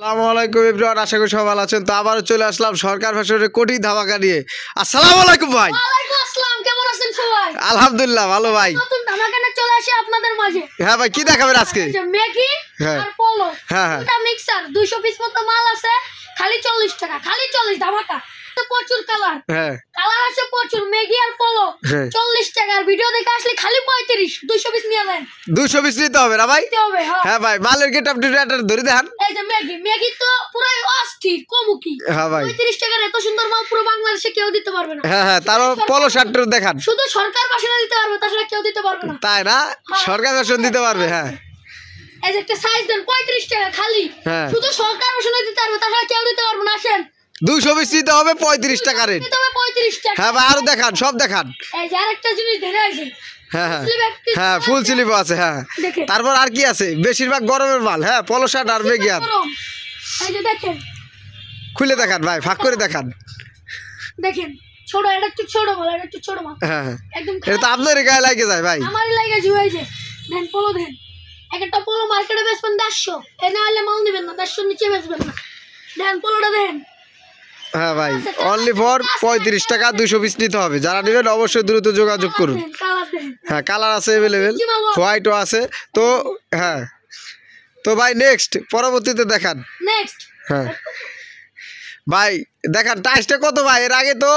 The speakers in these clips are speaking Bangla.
আসসালামু আলাইকুম এভরিওয়ান, আশা করি সবাই ভালো আছেন। তো আবারও চলে আসলাম সরকার ফ্যাশনের কোটি ধামাকা নিয়ে। আসসালামু আলাইকুম ভাই। ওয়ালাইকুম আসসালাম, কেমন আছেন সবাই? আলহামদুলিল্লাহ ভালো ভাই। নতুন ধামাকা নিয়ে চলে আসি আপনাদের মাঝে। হ্যাঁ ভাই, কি দেখাবেন আজকে? যে ম্যাগি হ্যাঁ। আর পোলো, হ্যাঁ, হ্যাঁ। দুটো মিক্সার 200 পিস মতো মাল আছে, খালি 40 টাকা, খালি 40 ধামাকা। তো প্রচুর কালার, হ্যাঁ কালার আছে প্রচুর। ম্যাগি আর পোলো হ্যাঁ। 40 টাকা, আর ভিডিও দেখে আসলে খালি 35, 200 পিস নিয়ে নেন। 200 পিস নিতে হবে না ভাই? দিতে হবে, হ্যাঁ। হ্যাঁ ভাই, মালের গেট আপনি ধরে দেখান। এই যে ম্যাগি, ম্যাগি তো পুরাই অস্থির কমুকি। হ্যাঁ ভাই। 35 টাকার এত সুন্দর মাল পুরো বাংলাদেশে কেউ দিতে পারবে না। হ্যাঁ হ্যাঁ, তারও পলো শার্টটা দেখান। শুধু সরকার বাসনা দিতে পারবে, তাছাড়া কেউ দিতে পারবে না। তাই না? সরকার ফ্যাশন দিতে পারবে। হ্যাঁ এই যে একটা সাইজ দেন 35 টাকা খালি, হ্যাঁ। শুধু সরকার বাসনা দিতে পারবে, তাছাড়া কেউ দিতে পারবে না। আসেন, 200 পিস নিতে হবে 35 টাকা রেট। দিতে হবে 35 টাকা। হ্যাঁ ভাই, আরো দেখান, সব দেখান। এই যে আরেকটা জিনিস ধরে আছে, হ্যাঁ হ্যাঁ স্লিপ এক piece হ্যাঁ, ফুল স্লিপও আছে। হ্যাঁ, দেখেন। তারপর আর কি আছে? বেশিরভাগ গরমের মাল। হ্যাঁ, পলো শার্ট আর ম্যাগি। আর গরম। এই যে দেখেন, খুলে দেখান ভাই, ফাঁক করে দেখান। দেখেন ছোট, এটা একটু ছোট মাল, এটা একটু ছোট মাল, হ্যাঁ হ্যাঁ, একদম এটা তো আপনার গায়ে লাগে যায় ভাই। আমারই লাগে জুয়াই যে। দেন পোলো দেন, একটা পোলো মার্কেটে বেচবেন 150, এ না হলে মাল নেবেন না, 150 নিচে বেচবেন না। দেন পোলোটা দেন। হ্যাঁ ভাই, অনলি ফর 35 টাকা 200 পিস নিতে হবে। যারা নেবেন অবশ্যই দ্রুত যোগাযোগ করুন। দেন, কালার দেন। হ্যাঁ, কালার আছে অ্যাভেলেবেল, হোয়াইটও আছে। তো হ্যাঁ, তো ভাই নেক্সট পরবর্তীতে দেখান। নেক্সট হ্যাঁ ভাই, দেখান টাইসটা কত ভাই? এর আগে তো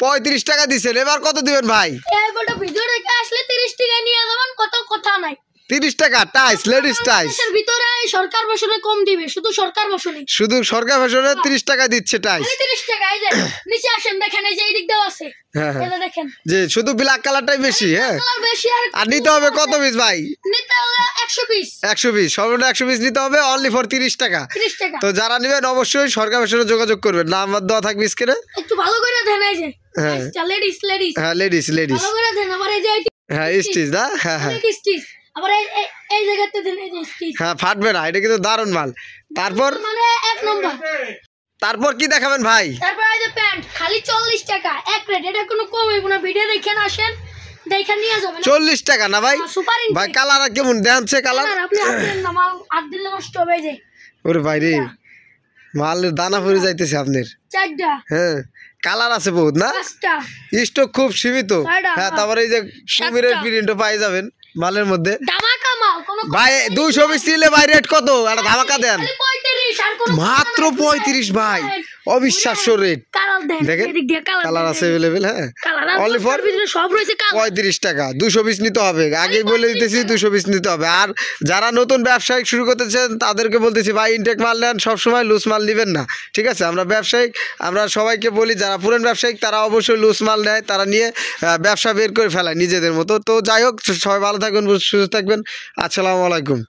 35 টাকা দিচ্ছেন, এবার কত দিবেন ভাই? এই বড় ভিডিও দেখে আসলে 30 টাকা নিয়ে যাবেন, কত কথা নাই। 30 টাকা টাইস, লেডিস টাইস। দেশের ভিতরে সরকার বসনে কম দিবে, শুধু সরকার বসনে। শুধু সরকার ফ্যাশনে 30 টাকা দিচ্ছে টাইস। খালি 30 টাকা। এই যে নিচে আসেন, দেখেন এই যে এই দিক দাও আছে। হ্যাঁ হ্যাঁ, এটা দেখেন, যে শুধু ব্ল্যাক কালারটাই বেশি। হ্যাঁ, কালার বেশি। আর নিতে হবে কত পিস ভাই? নিতে হলে 100 পিস। 100 পিস, সর্বনিম্ন 100 পিস নিতে হবে, অনলি ফর 30 টাকা। 30 টাকা। তো যারা নেবেন অবশ্যই সরকার ফ্যাশনে যোগাযোগ করবেন, নাম্বার দেওয়া থাকবে স্ক্রিনে। একটু ভালো করে দেন। এই যে হ্যাঁ। লেডিস, লেডিস হ্যাঁ, লেডিস লেডিস। ভালো করে দেন। আবার এই যে হ্যাঁ, স্টিচ না? হ্যাঁ হ্যাঁ স্টিচ, আবার এই জায়গাতে দেন, এই যে স্টিচ। হ্যাঁ, ফাটবে না, এটা কিন্তু দারুণ মাল। তারপর মানে এক নম্বর। তারপর কি দেখাবেন ভাই? তারপর এই যে প্যান্ট, খালি 40 টাকা এক রেট। এটা কোনো কম হইব না। ভিডিও দেখেন, আসেন, দেখে নিয়ে যাবেন। 40 টাকা না ভাই? সুপার ভাই কালার কেমন দেখাচ্ছে? কালার আপনি হাত দিলেন না, মাল হাত দিলে নষ্ট হবে। এই যে ওরে ভাই রে, মালের দানা পড়ে যাইতেছে আপনার। 4টা, হ্যাঁ, কালার আছে বহুত না? 5টা, স্টক খুব সীমিত। ছয়টা, হ্যাঁ, তারপরে এই যে কুমিরের 7টা। প্রিন্টও পাই যাবেন মালের মধ্যে। ধামাকা মাল। কোনো ভাই 200 পিস নিলে ভাই রেট কত? একটা ধামাকা দেন। খালি 35, আর কোনো মাত্র 35 ভাই, অবিশ্বাস্য রেট। কালার দেন, দেখেন, এদিক দিয়ে কালার আছে অ্যাভেলেবেল। হ্যাঁ, কালার অনলি ফর ভিতরে সব রয়েছে কালার। 35 টাকা 200 পিস নিতে হবে। আগেই বলে দিতেছি 200 পিস নিতে হবে। আর যারা নতুন ব্যবসায়িক শুরু করতেছেন তাদেরকে বলতেছি ভাই, ইনটেক মাল নেন, সবসময় লুজ মাল নেবেন না, ঠিক আছে? আমরা ব্যবসায়িক, আমরা সবাইকে বলি যারা পুরান ব্যবসায়িক তারা অবশ্যই লুজ মাল নেয়, তারা নিয়ে ব্যবসা বের করে ফেলায় নিজেদের মতো। তো যাই হোক, সবাই ভালো থাকবেন, সুস্থ থাকবেন। আসসালামু আলাইকুম।